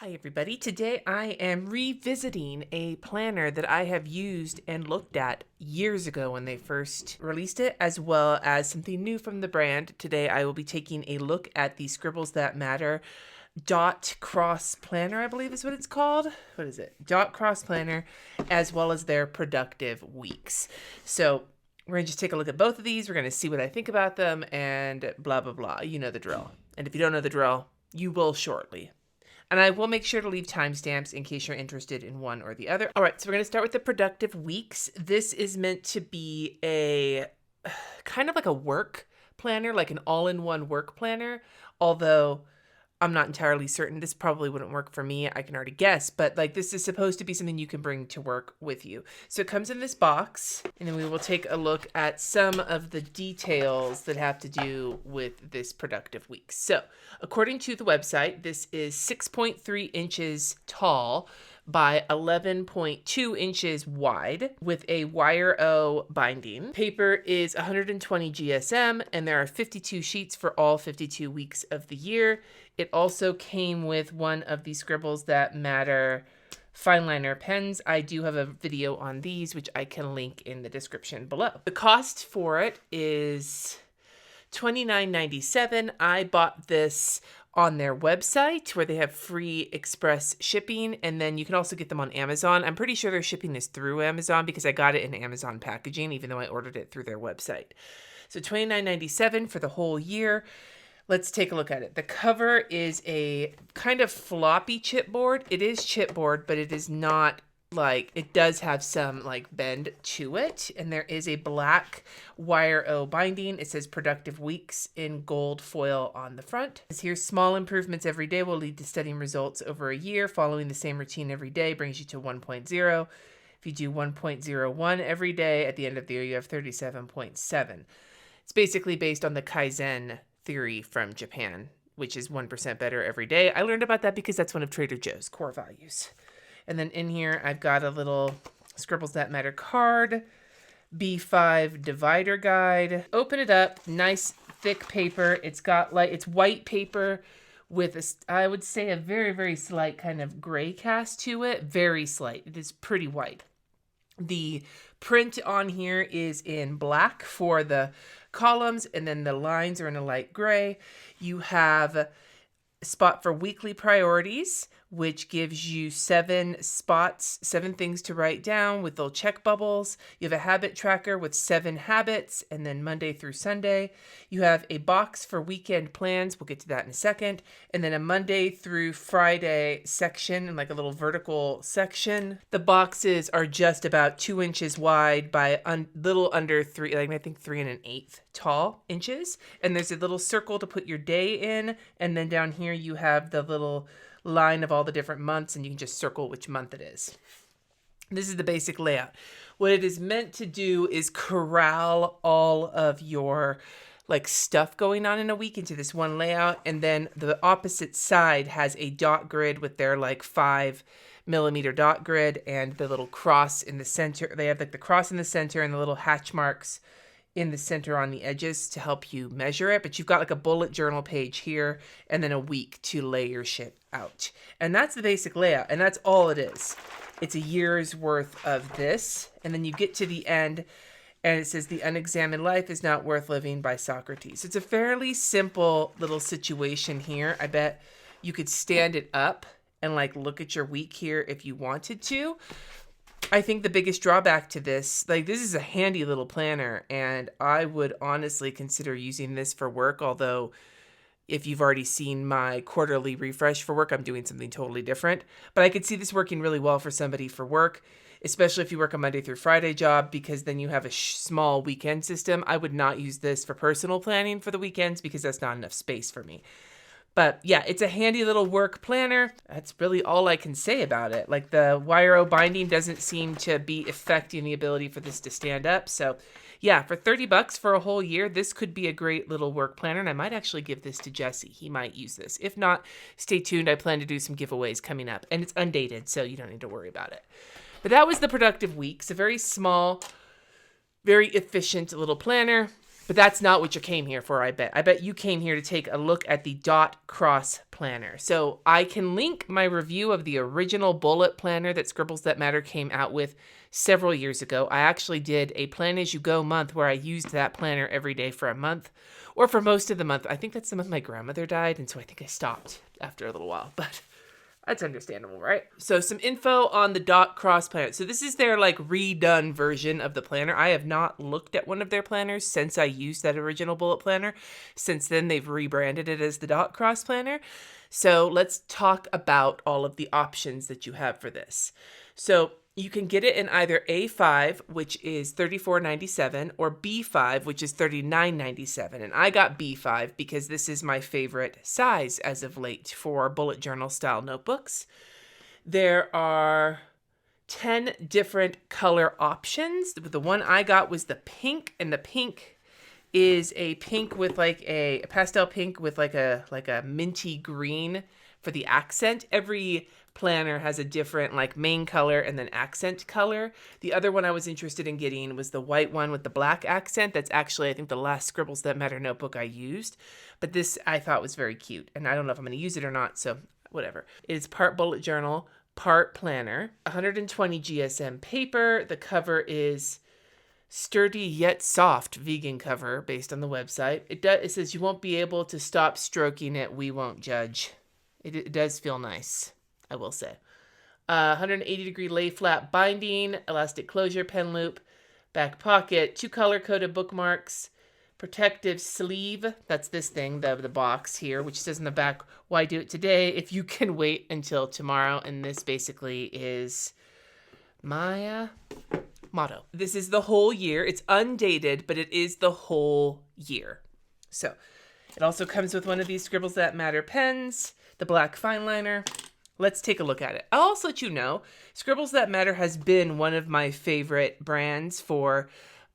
Hi everybody, today I am revisiting a planner that I have used and looked at years ago when they first released it, as well as something new from the brand. Today I will be taking a look at the Scribbles That Matter Dot Cross Planner, I believe is what it's called. What is it? Dot Cross Planner, as well as their productive weeks. So we're going to just take a look at both of these. We're going to see what I think about them and blah, blah, blah. You know the drill. And if you don't know the drill, you will shortly. And I will make sure to leave timestamps in case you're interested in one or the other. All right, so we're going to start with the productive weeks. This is meant to be a kind of like a work planner, like an all-in-one work planner, although I'm not entirely certain. This probably wouldn't work for me. I can already guess, but like this is supposed to be something you can bring to work with you. So it comes in this box, and then we will take a look at some of the details that have to do with this productive week. So according to the website, this is 6.3 inches tall by 11.2 inches wide with a wire O binding. Paper is 120 GSM, and there are 52 sheets for all 52 weeks of the year. It also came with one of the Scribbles That Matter fine liner pens. I do have a video on these, which I can link in the description below. The cost for it is $29.97. I bought this on their website where they have free express shipping, and then you can also get them on Amazon. I'm pretty sure their shipping is through Amazon because I got it in Amazon packaging, even though I ordered it through their website. So $29.97 for the whole year. Let's take a look at it. The cover is a kind of floppy chipboard. It is chipboard, but it is not like, it does have some like bend to it. And there is a black wire O binding. It says productive weeks in gold foil on the front. It says here, small improvements every day will lead to steady results over a year. Following the same routine every day brings you to 1.0. If you do 1.01 every day, at the end of the year, you have 37.7. It's basically based on the Kaizen theory from Japan, which is 1% better every day. I learned about that because that's one of Trader Joe's core values. And then in here, I've got a little Scribbles That Matter card, B5 divider guide. Open it up, nice thick paper. It's got like, it's white paper with I would say a very, very slight kind of gray cast to it. Very slight. It is pretty white. The print on here is in black for the columns, and then the lines are in a light gray. You have a spot for weekly priorities, which gives you 7 spots, 7 things to write down with little check bubbles. You have a habit tracker with 7 habits, and then Monday through Sunday. You have a box for weekend plans. We'll get to that in a second. And then a Monday through Friday section, and like a little vertical section. The boxes are just about 2 inches wide by little under 3, like I think 3 1/8 tall inches. And there's a little circle to put your day in. And then down here you have the little line of all the different months, and you can just circle which month it is. This is the basic layout. What it is meant to do is corral all of your like stuff going on in a week into this one layout, and then the opposite side has a dot grid with their like 5mm dot grid and the little cross in the center. They have like the cross in the center and the little hatch marks in the center on the edges to help you measure it. But you've got like a bullet journal page here and then a week to lay your shit out. And that's the basic layout. And that's all it is. It's a year's worth of this. And then you get to the end and it says the unexamined life is not worth living by Socrates. It's a fairly simple little situation here. I bet you could stand it up and like look at your week here if you wanted to. I think the biggest drawback to this, like this is a handy little planner, and I would honestly consider using this for work. Although if you've already seen my quarterly refresh for work, I'm doing something totally different. But I could see this working really well for somebody for work, especially if you work a Monday through Friday job, because then you have a small weekend system. I would not use this for personal planning for the weekends because that's not enough space for me. But yeah, it's a handy little work planner. That's really all I can say about it. Like the wire O binding doesn't seem to be affecting the ability for this to stand up. So yeah, for $30 for a whole year, this could be a great little work planner. And I might actually give this to Jesse. He might use this. If not, stay tuned. I plan to do some giveaways coming up, and it's undated, so you don't need to worry about it. But that was the productive week. It's a very small, very efficient little planner. But that's not what you came here for, I bet. I bet you came here to take a look at the dot cross planner. So I can link my review of the original bullet planner that Scribbles That Matter came out with several years ago. I actually did a Plan As You Go month where I used that planner every day for a month, or for most of the month. I think that's the month my grandmother died, and so I think I stopped after a little while, but that's understandable, right? So some info on the dot cross planner. So this is their like redone version of the planner. I have not looked at one of their planners since I used that original bullet planner. Since then, they've rebranded it as the dot cross planner. So let's talk about all of the options that you have for this. So you can get it in either A5, which is $34.97, or B5, which is $39.97. And I got B5 because this is my favorite size as of late for bullet journal style notebooks. There are 10 different color options. The one I got was the pink, and the pink is a pink with like a pastel pink with like a minty green for the accent. Every planner has a different like main color and then accent color. The other one I was interested in getting was the white one with the black accent. That's actually, I think, the last Scribbles That Matter notebook I used. But this I thought was very cute, and I don't know if I'm going to use it or not, so whatever. It's part bullet journal, part planner, 120 GSM paper. The cover is sturdy yet soft vegan cover based on the website. It says you won't be able to stop stroking it. We won't judge. It does feel nice, I will say. 180-degree lay flat binding, elastic closure, pen loop, back pocket, 2 color-coded bookmarks, protective sleeve. That's this thing, the box here, which says in the back, why do it today if you can wait until tomorrow? And this basically is my motto. This is the whole year. It's undated, but it is the whole year. So it also comes with one of these Scribbles That Matter pens, the black fine liner. Let's take a look at it. I'll also let you know, Scribbles That Matter has been one of my favorite brands for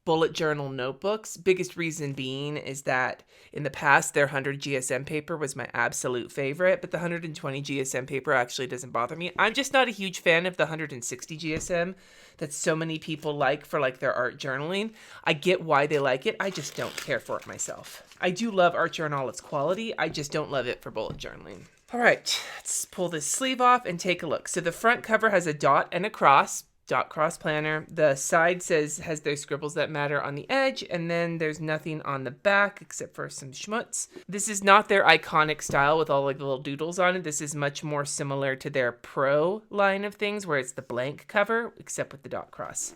bullet journal notebooks. Biggest reason being is that in the past, their 100 GSM paper was my absolute favorite, but the 120 GSM paper actually doesn't bother me. I'm just not a huge fan of the 160 GSM that so many people like for like their art journaling. I get why they like it. I just don't care for it myself. I do love art journal, its quality. I just don't love it for bullet journaling. All right, let's pull this sleeve off and take a look. So the front cover has a dot and a cross, dot cross planner. The side has their Scribbles That Matter on the edge, and then there's nothing on the back except for some schmutz. This is not their iconic style with all like the little doodles on it. This is much more similar to their Pro line of things where it's the blank cover except with the dot cross.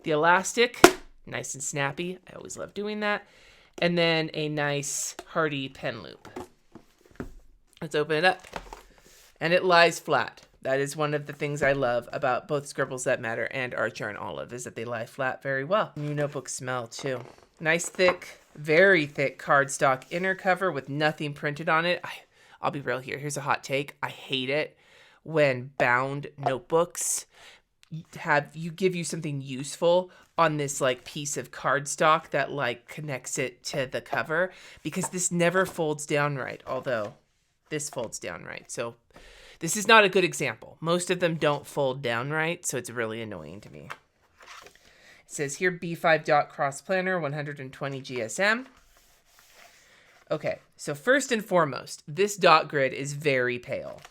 The elastic, nice and snappy. I always love doing that. And then a nice hardy pen loop. Let's open it up. And it lies flat. That is one of the things I love about both Scribbles That Matter and Archer and Olive, is that they lie flat very well. New notebook smell too. Nice thick, very thick cardstock inner cover with nothing printed on it. I'll be real here. Here's a hot take. I hate it when bound notebooks give you something useful on this like piece of cardstock that like connects it to the cover, because this never folds down right, although this folds down right. So this is not a good example. Most of them don't fold down right, so it's really annoying to me. It says here B5 dot cross planner, 120 GSM. Okay, so first and foremost, this dot grid is very pale,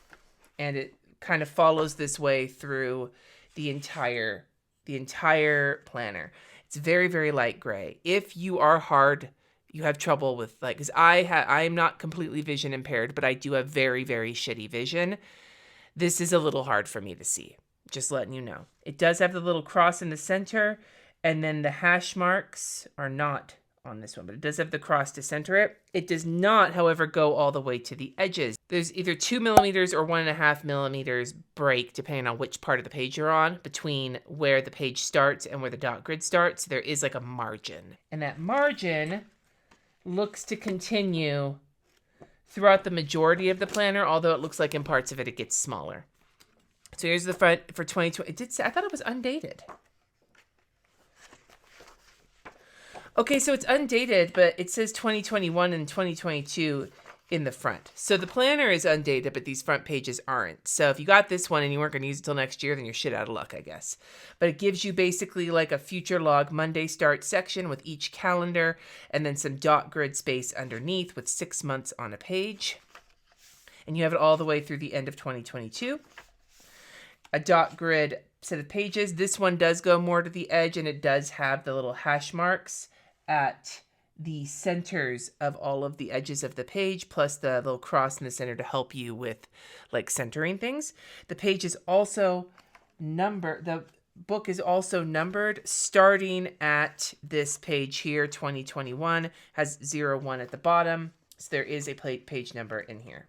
and it kind of follows this way through the entire planner. It's very, very light gray. If you have trouble with like, because I am not completely vision impaired, but I do have very, very shitty vision. This is a little hard for me to see, just letting you know. It does have the little cross in the center, and then the hash marks are not on this one, but it does have the cross to center it. It does not, however, go all the way to the edges. There's either 2 millimeters or 1.5 millimeters break, depending on which part of the page you're on, between where the page starts and where the dot grid starts. There is like a margin, and that margin looks to continue throughout the majority of the planner, although it looks like in parts of it, it gets smaller. So here's the front for 2020. It did say, I thought it was undated. Okay, so it's undated, but it says 2021 and 2022 in the front. So the planner is undated, but these front pages aren't. So if you got this one and you weren't going to use it till next year, then you're shit out of luck, I guess. But it gives you basically like a future log Monday start section with each calendar and then some dot grid space underneath with 6 months on a page. And you have it all the way through the end of 2022. A dot grid set of pages. This one does go more to the edge, and it does have the little hash marks at the centers of all of the edges of the page, plus the little cross in the center to help you with like centering things. The page is also numbered. The book is also numbered starting at this page here, 2021, has 01 at the bottom. So there is a page number in here.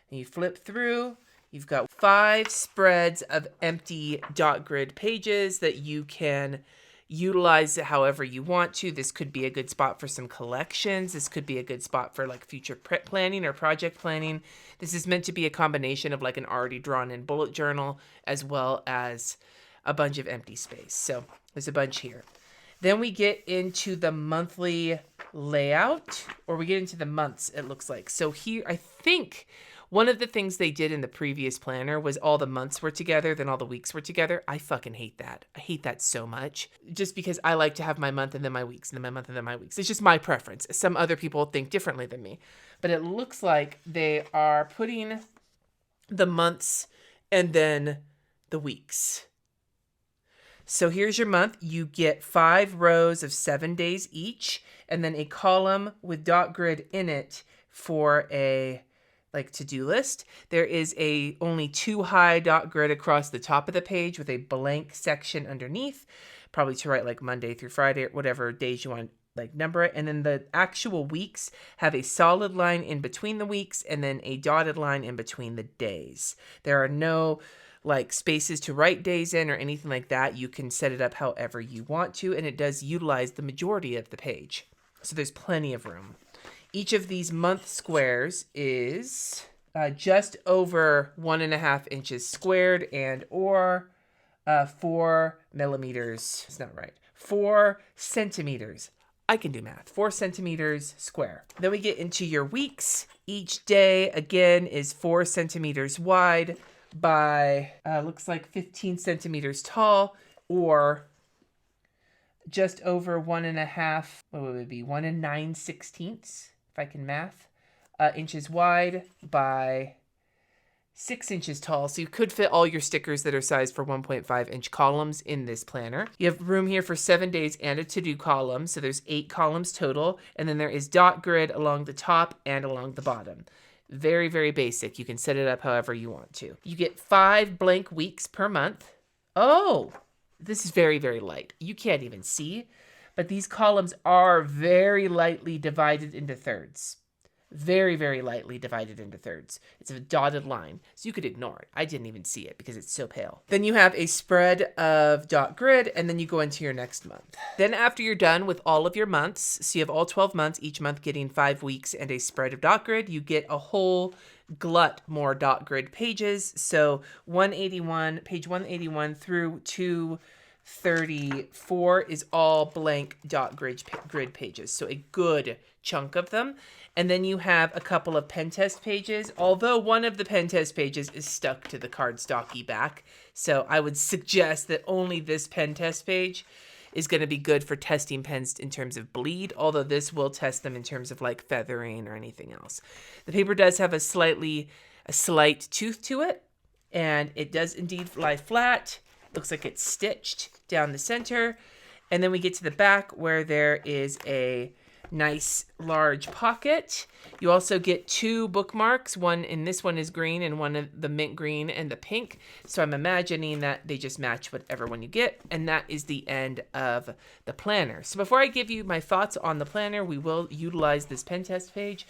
And you flip through, you've got 5 spreads of empty dot grid pages that you can utilize it however you want to. This could be a good spot for some collections. This could be a good spot for like future prep planning or project planning. This is meant to be a combination of like an already drawn in bullet journal as well as a bunch of empty space. So there's a bunch here. Then we get into the monthly layout, or we get into the months, it looks like. So here, I think one of the things they did in the previous planner was all the months were together, then all the weeks were together. I fucking hate that. I hate that so much. Just because I like to have my month and then my weeks and then my month and then my weeks. It's just my preference. Some other people think differently than me. But it looks like they are putting the months and then the weeks. So here's your month. You get 5 rows of 7 days each, and then a column with dot grid in it for a like to-do list. There is a only 2 high dot grid across the top of the page with a blank section underneath, probably to write like Monday through Friday or whatever days you want like number it. And then the actual weeks have a solid line in between the weeks and then a dotted line in between the days. There are no like spaces to write days in or anything like that. You can set it up however you want to, and it does utilize the majority of the page. So there's plenty of room. Each of these month squares is just over 1.5 inches squared and or 4 millimeters. It's not right. 4 centimeters. I can do math. 4 centimeters square. Then we get into your weeks. Each day, again, is 4 centimeters wide by, looks like 15 centimeters tall, or just over 1.5, what would it be? 1 9/16, if I can math, inches wide by 6 inches tall. So you could fit all your stickers that are sized for 1.5 inch columns in this planner. You have room here for 7 days and a to-do column. So there's 8 columns total. And then there is dot grid along the top and along the bottom. Very, very basic. You can set it up however you want to. You get 5 blank weeks per month. Oh, this is very, very light. You can't even see, but these columns are very lightly divided into thirds. Very, very lightly divided into thirds. It's a dotted line, so you could ignore it. I didn't even see it because it's so pale. Then you have a spread of dot grid, and then you go into your next month. Then after you're done with all of your months, so you have all 12 months, each month getting 5 weeks and a spread of dot grid, you get a whole glut more dot grid pages. So page 181 through 234 is all blank dot grid pages. So a good chunk of them. And then you have a couple of pen test pages, although one of the pen test pages is stuck to the cardstocky back. So I would suggest that only this pen test page is going to be good for testing pens in terms of bleed, although this will test them in terms of like feathering or anything else. The paper does have a slight tooth to it, and it does indeed lie flat. Looks like it's stitched down the center. And then we get to the back where there is a nice large pocket. You also get 2 bookmarks. This one is green and one of the mint green and the pink. So I'm imagining that they just match whatever one you get. And that is the end of the planner. So before I give you my thoughts on the planner, we will utilize this pen test page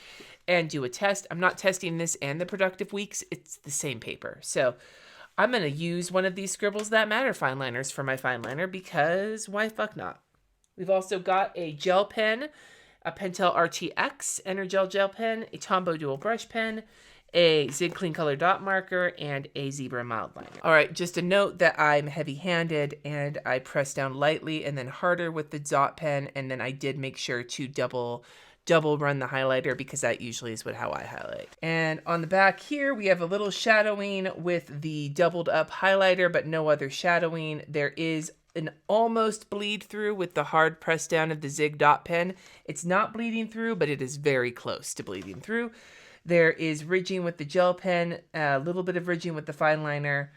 and do a test. I'm not testing this and the productive weeks. It's the same paper. So I'm going to use one of these Scribbles That Matter fine liners for my fine liner because why fuck not? We've also got a gel pen, a Pentel RTX Energel gel pen, a Tombow dual brush pen, a Zig Clean Color dot marker, and a Zebra mild liner. All right, just a note that I'm heavy-handed and I press down lightly and then harder with the dot pen, and then I did make sure to double double run the highlighter because that usually is how I highlight. And on the back here, we have a little shadowing with the doubled up highlighter, but no other shadowing. There is an almost bleed through with the hard press down of the Zig dot pen. It's not bleeding through, but it is very close to bleeding through. There is ridging with the gel pen, a little bit of ridging with the fine liner,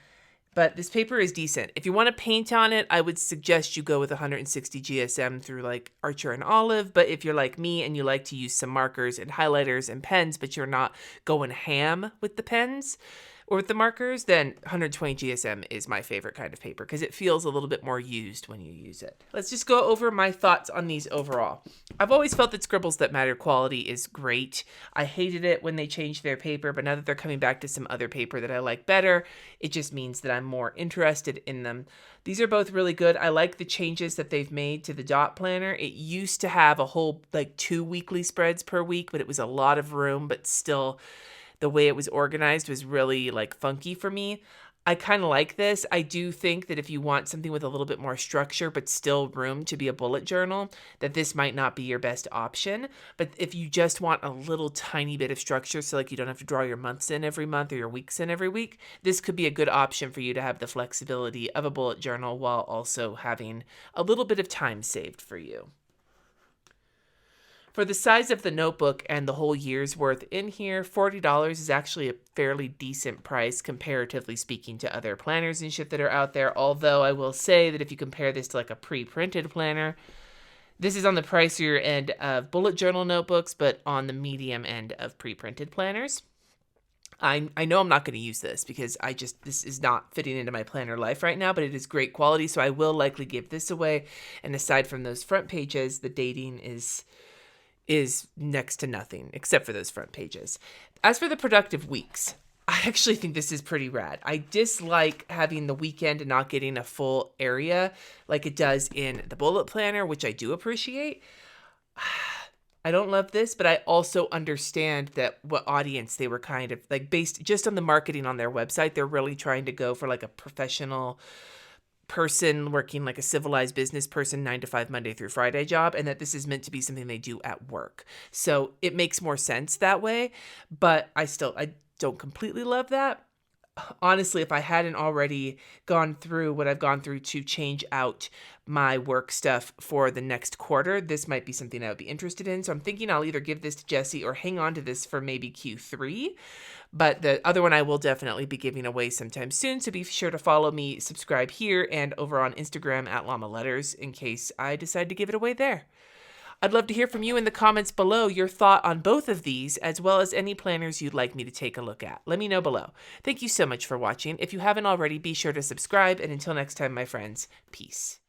but this paper is decent. If you want to paint on it, I would suggest you go with 160 GSM through like Archer and Olive, but if you're like me and you like to use some markers and highlighters and pens, but you're not going ham with the pens, or with the markers, then 120 GSM is my favorite kind of paper because it feels a little bit more used when you use it. Let's just go over my thoughts on these overall. I've always felt that Scribbles That Matter quality is great. I hated it when they changed their paper, but now that they're coming back to some other paper that I like better, it just means that I'm more interested in them. These are both really good. I like the changes that they've made to the dot planner. It used to have a whole 2 weekly spreads per week, but it was a lot of room, but still the way it was organized was really funky for me. I kind of like this. I do think that if you want something with a little bit more structure, but still room to be a bullet journal, that this might not be your best option. But if you just want a little tiny bit of structure, so you don't have to draw your months in every month or your weeks in every week, this could be a good option for you to have the flexibility of a bullet journal while also having a little bit of time saved for you. For the size of the notebook and the whole year's worth in here, $40 is actually a fairly decent price comparatively speaking to other planners and shit that are out there. Although I will say that if you compare this to a pre-printed planner, this is on the pricier end of bullet journal notebooks, but on the medium end of pre-printed planners. I know I'm not going to use this because this is not fitting into my planner life right now, but it is great quality, so I will likely give this away. And aside from those front pages, the dating is next to nothing except for those front pages. As for the productive weeks, I actually think this is pretty rad. I dislike having the weekend and not getting a full area like it does in the bullet planner, which I do appreciate. I don't love this, but I also understand that what audience they were kind of based just on the marketing on their website. They're really trying to go for a professional person working like a civilized business person 9 to 5 Monday through Friday job, and that this is meant to be something they do at work. So it makes more sense that way, but I don't completely love that. Honestly, if I hadn't already gone through what I've gone through to change out my work stuff for the next quarter, this might be something I would be interested in. So I'm thinking I'll either give this to Jessie or hang on to this for maybe Q3. But the other one I will definitely be giving away sometime soon. So be sure to follow me, subscribe here and over on Instagram at Llama Letters in case I decide to give it away there. I'd love to hear from you in the comments below your thought on both of these, as well as any planners you'd like me to take a look at. Let me know below. Thank you so much for watching. If you haven't already, be sure to subscribe, and until next time, my friends, peace.